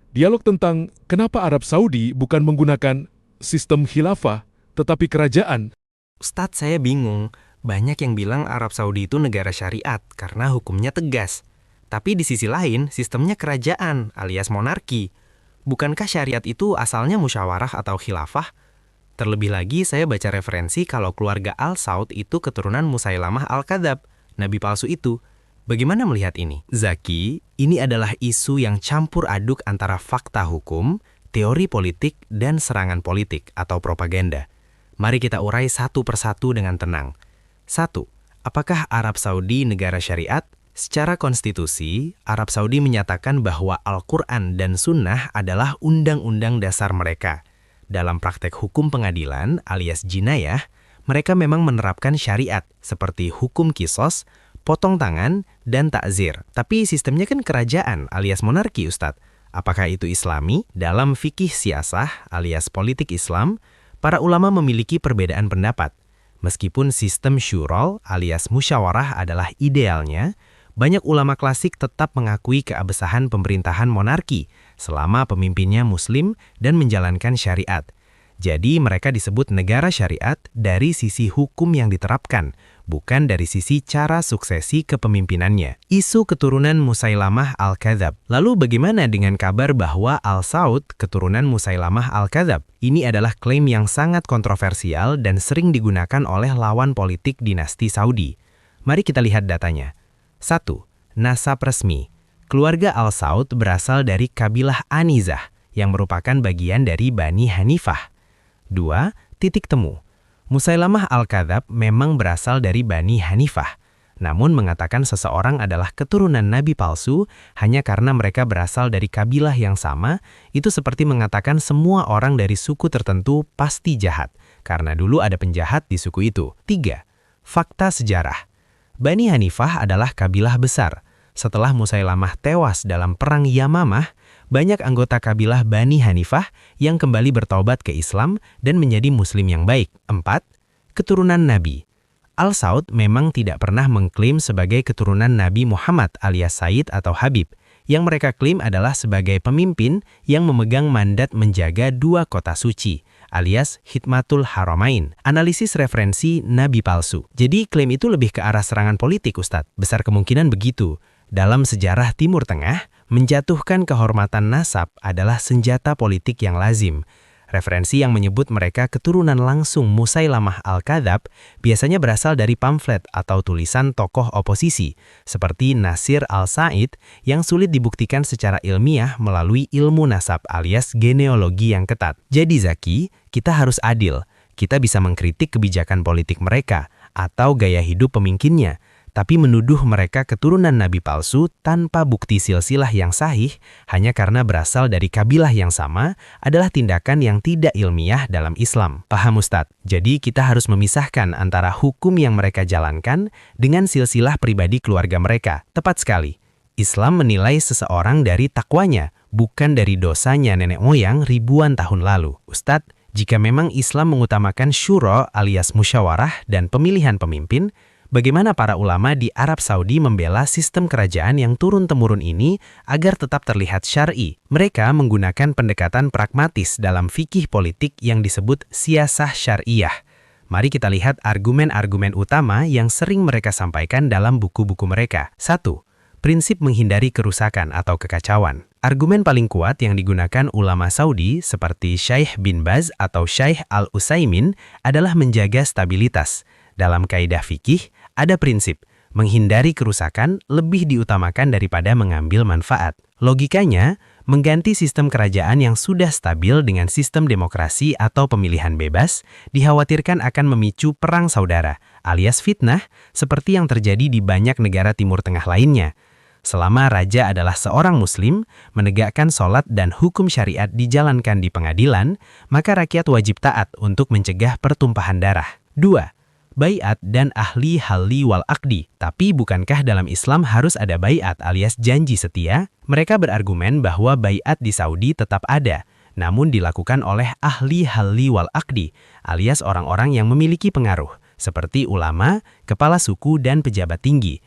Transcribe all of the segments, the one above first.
Dialog tentang kenapa Arab Saudi bukan menggunakan sistem khilafah, tetapi kerajaan. Ustadz, saya bingung. Banyak yang bilang Arab Saudi itu negara syariat karena hukumnya tegas. Tapi di sisi lain, sistemnya kerajaan alias monarki. Bukankah syariat itu asalnya musyawarah atau khilafah? Terlebih lagi, saya baca referensi kalau keluarga Al-Saud itu keturunan Musailamah Al-Kadzab, nabi palsu itu. Bagaimana melihat ini? Zaki, ini adalah isu yang campur aduk antara fakta hukum, teori politik, dan serangan politik atau propaganda. Mari kita urai satu persatu dengan tenang. 1. Apakah Arab Saudi negara syariat? Secara konstitusi, Arab Saudi menyatakan bahwa Al-Quran dan Sunnah adalah undang-undang dasar mereka. Dalam praktek hukum pengadilan alias jinayah, mereka memang menerapkan syariat seperti hukum kisos, potong tangan, dan takzir. Tapi sistemnya kan kerajaan alias monarki, Ustadz. Apakah itu Islami? Dalam fikih siasah alias politik Islam, para ulama memiliki perbedaan pendapat. Meskipun sistem syurol alias musyawarah adalah idealnya, banyak ulama klasik tetap mengakui keabsahan pemerintahan monarki selama pemimpinnya muslim dan menjalankan syariat. Jadi mereka disebut negara syariat dari sisi hukum yang diterapkan, bukan dari sisi cara suksesi kepemimpinannya. Isu keturunan Musailamah Al-Kadzab. Lalu bagaimana dengan kabar bahwa Al-Saud keturunan Musailamah Al-Kadzab? Ini adalah klaim yang sangat kontroversial dan sering digunakan oleh lawan politik dinasti Saudi. Mari kita lihat datanya. 1. Nasab resmi. Keluarga Al-Saud berasal dari kabilah Anizah yang merupakan bagian dari Bani Hanifah. 2. Titik temu. Musailamah Al-Kadzab memang berasal dari Bani Hanifah, namun mengatakan seseorang adalah keturunan nabi palsu hanya karena mereka berasal dari kabilah yang sama, itu seperti mengatakan semua orang dari suku tertentu pasti jahat, karena dulu ada penjahat di suku itu. 3. Fakta sejarah. Bani Hanifah adalah kabilah besar. Setelah Musailamah tewas dalam perang Yamamah, banyak anggota kabilah Bani Hanifah yang kembali bertaubat ke Islam dan menjadi muslim yang baik. 4. Keturunan Nabi. Al-Saud memang tidak pernah mengklaim sebagai keturunan Nabi Muhammad alias Sayyid atau Habib. Yang mereka klaim adalah sebagai pemimpin yang memegang mandat menjaga 2 kota suci, alias Khidmatul Haramain. Analisis referensi Nabi palsu. Jadi klaim itu lebih ke arah serangan politik, Ustadz. Besar kemungkinan begitu. Dalam sejarah Timur Tengah, menjatuhkan kehormatan nasab adalah senjata politik yang lazim. Referensi yang menyebut mereka keturunan langsung Musailamah Al-Kadzab biasanya berasal dari pamflet atau tulisan tokoh oposisi, seperti Nasir Al-Said yang sulit dibuktikan secara ilmiah melalui ilmu nasab alias genealogi yang ketat. Jadi Zaki, kita harus adil. Kita bisa mengkritik kebijakan politik mereka atau gaya hidup pemimpinnya, tapi menuduh mereka keturunan nabi palsu tanpa bukti silsilah yang sahih hanya karena berasal dari kabilah yang sama adalah tindakan yang tidak ilmiah dalam Islam. Paham Ustadz? Jadi kita harus memisahkan antara hukum yang mereka jalankan dengan silsilah pribadi keluarga mereka. Tepat sekali. Islam menilai seseorang dari takwanya, bukan dari dosanya nenek moyang ribuan tahun lalu. Ustadz, jika memang Islam mengutamakan syuro alias musyawarah dan pemilihan pemimpin, bagaimana para ulama di Arab Saudi membela sistem kerajaan yang turun-temurun ini agar tetap terlihat syar'i? Mereka menggunakan pendekatan pragmatis dalam fikih politik yang disebut siasah syariah. Mari kita lihat argumen-argumen utama yang sering mereka sampaikan dalam buku-buku mereka. 1. Prinsip menghindari kerusakan atau kekacauan. Argumen paling kuat yang digunakan ulama Saudi seperti Syekh bin Baz atau Syekh Al-Utsaimin adalah menjaga stabilitas. Dalam kaidah fikih, ada prinsip, menghindari kerusakan lebih diutamakan daripada mengambil manfaat. Logikanya, mengganti sistem kerajaan yang sudah stabil dengan sistem demokrasi atau pemilihan bebas, dikhawatirkan akan memicu perang saudara, alias fitnah, seperti yang terjadi di banyak negara Timur Tengah lainnya. Selama raja adalah seorang muslim, menegakkan sholat dan hukum syariat dijalankan di pengadilan, maka rakyat wajib taat untuk mencegah pertumpahan darah. 2. Baiat dan ahli halli wal akdi. Tapi bukankah dalam Islam harus ada baiat alias janji setia? Mereka berargumen bahwa baiat di Saudi tetap ada, namun dilakukan oleh ahli halli wal akdi, alias orang-orang yang memiliki pengaruh, seperti ulama, kepala suku, dan pejabat tinggi.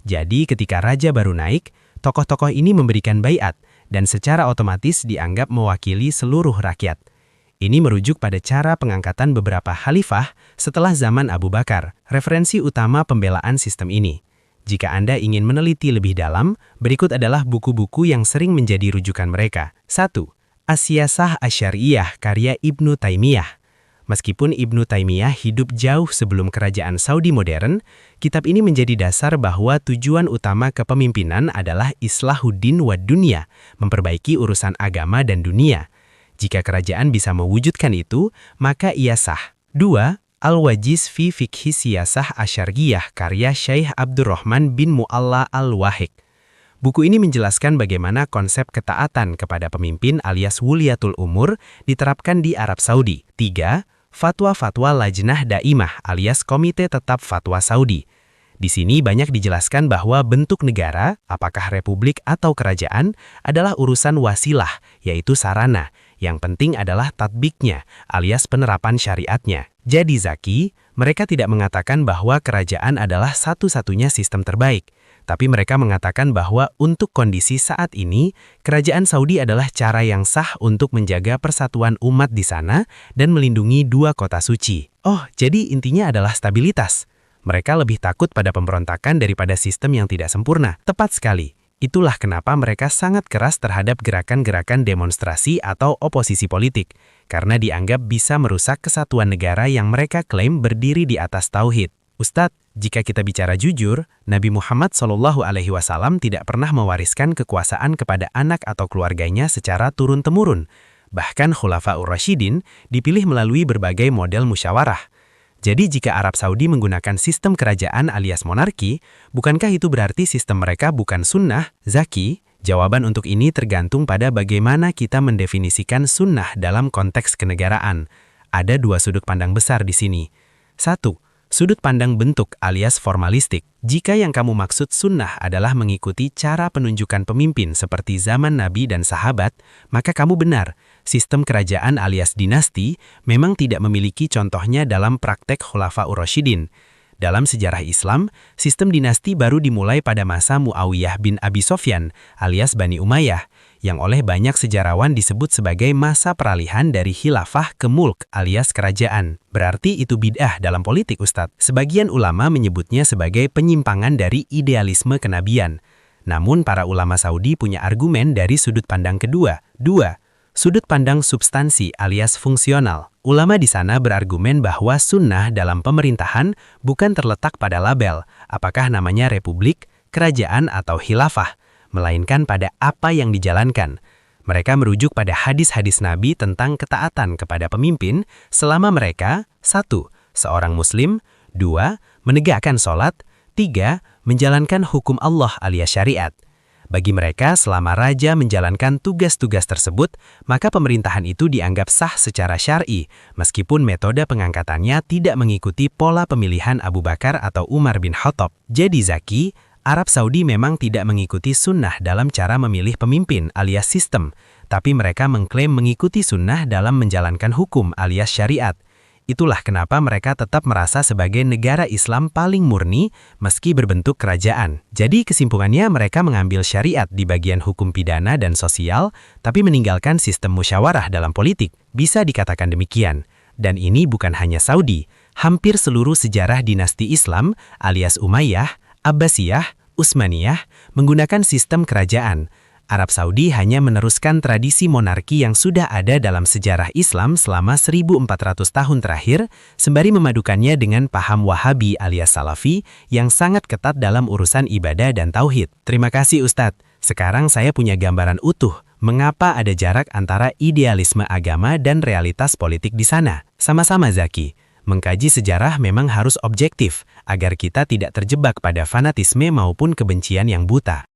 Jadi ketika raja baru naik, tokoh-tokoh ini memberikan baiat, dan secara otomatis dianggap mewakili seluruh rakyat. Ini merujuk pada cara pengangkatan beberapa khalifah setelah zaman Abu Bakar, referensi utama pembelaan sistem ini. Jika Anda ingin meneliti lebih dalam, berikut adalah buku-buku yang sering menjadi rujukan mereka. 1. As-Siyasah Asy-Syar'iyyah karya Ibnu Taimiyah. Meskipun Ibnu Taimiyah hidup jauh sebelum kerajaan Saudi modern, kitab ini menjadi dasar bahwa tujuan utama kepemimpinan adalah islahuddin wad dunya, memperbaiki urusan agama dan dunia. Jika kerajaan bisa mewujudkan itu, maka ia sah. 2. Al-Wajiz fi Fiqhi Siyasah Asy-Syar'iyyah karya Syekh Abdurrahman bin Mu'alla Al-Wahiq. Buku ini menjelaskan bagaimana konsep ketaatan kepada pemimpin alias wuliyatul umur diterapkan di Arab Saudi. 3. Fatwa-fatwa Lajnah Daimah alias Komite Tetap Fatwa Saudi. Di sini banyak dijelaskan bahwa bentuk negara, apakah republik atau kerajaan, adalah urusan wasilah, yaitu sarana. Yang penting adalah tatbiknya, alias penerapan syariatnya. Jadi Zaki, mereka tidak mengatakan bahwa kerajaan adalah satu-satunya sistem terbaik. Tapi mereka mengatakan bahwa untuk kondisi saat ini, kerajaan Saudi adalah cara yang sah untuk menjaga persatuan umat di sana dan melindungi dua kota suci. Oh, jadi intinya adalah stabilitas. Mereka lebih takut pada pemberontakan daripada sistem yang tidak sempurna. Tepat sekali. Itulah kenapa mereka sangat keras terhadap gerakan-gerakan demonstrasi atau oposisi politik, karena dianggap bisa merusak kesatuan negara yang mereka klaim berdiri di atas tauhid. Ustadz, jika kita bicara jujur, Nabi Muhammad SAW tidak pernah mewariskan kekuasaan kepada anak atau keluarganya secara turun-temurun. Bahkan Khulafaur Rasyidin dipilih melalui berbagai model musyawarah. Jadi jika Arab Saudi menggunakan sistem kerajaan alias monarki, bukankah itu berarti sistem mereka bukan sunnah? Zaki, jawaban untuk ini tergantung pada bagaimana kita mendefinisikan sunnah dalam konteks kenegaraan. Ada dua sudut pandang besar di sini. 1. Sudut pandang bentuk alias formalistik. Jika yang kamu maksud sunnah adalah mengikuti cara penunjukan pemimpin seperti zaman Nabi dan sahabat, maka kamu benar. Sistem kerajaan alias dinasti memang tidak memiliki contohnya dalam praktek Khulafaur Rasyidin. Dalam sejarah Islam, sistem dinasti baru dimulai pada masa Muawiyah bin Abi Sofyan alias Bani Umayyah, yang oleh banyak sejarawan disebut sebagai masa peralihan dari khilafah ke mulk alias kerajaan. Berarti itu bid'ah dalam politik, Ustadz. Sebagian ulama menyebutnya sebagai penyimpangan dari idealisme kenabian. Namun para ulama Saudi punya argumen dari sudut pandang kedua. 2. Sudut pandang substansi alias fungsional. Ulama di sana berargumen bahwa sunnah dalam pemerintahan bukan terletak pada label, apakah namanya republik, kerajaan atau khilafah, melainkan pada apa yang dijalankan. Mereka merujuk pada hadis-hadis Nabi tentang ketaatan kepada pemimpin selama mereka 1. Seorang muslim, 2. Menegakkan sholat, 3. Menjalankan hukum Allah alias syariat. Bagi mereka, selama raja menjalankan tugas-tugas tersebut, maka pemerintahan itu dianggap sah secara syar'i, meskipun metode pengangkatannya tidak mengikuti pola pemilihan Abu Bakar atau Umar bin Khattab. Jadi Zaki, Arab Saudi memang tidak mengikuti sunnah dalam cara memilih pemimpin alias sistem, tapi mereka mengklaim mengikuti sunnah dalam menjalankan hukum alias syariat. Itulah kenapa mereka tetap merasa sebagai negara Islam paling murni meski berbentuk kerajaan. Jadi kesimpulannya mereka mengambil syariat di bagian hukum pidana dan sosial, tapi meninggalkan sistem musyawarah dalam politik. Bisa dikatakan demikian. Dan ini bukan hanya Saudi. Hampir seluruh sejarah dinasti Islam alias Umayyah, Abbasiyah, Utsmaniyah menggunakan sistem kerajaan. Arab Saudi hanya meneruskan tradisi monarki yang sudah ada dalam sejarah Islam selama 1400 tahun terakhir, sembari memadukannya dengan paham Wahabi alias Salafi yang sangat ketat dalam urusan ibadah dan tauhid. Terima kasih Ustadz. Sekarang saya punya gambaran utuh mengapa ada jarak antara idealisme agama dan realitas politik di sana. Sama-sama Zaki. Mengkaji sejarah memang harus objektif, agar kita tidak terjebak pada fanatisme maupun kebencian yang buta.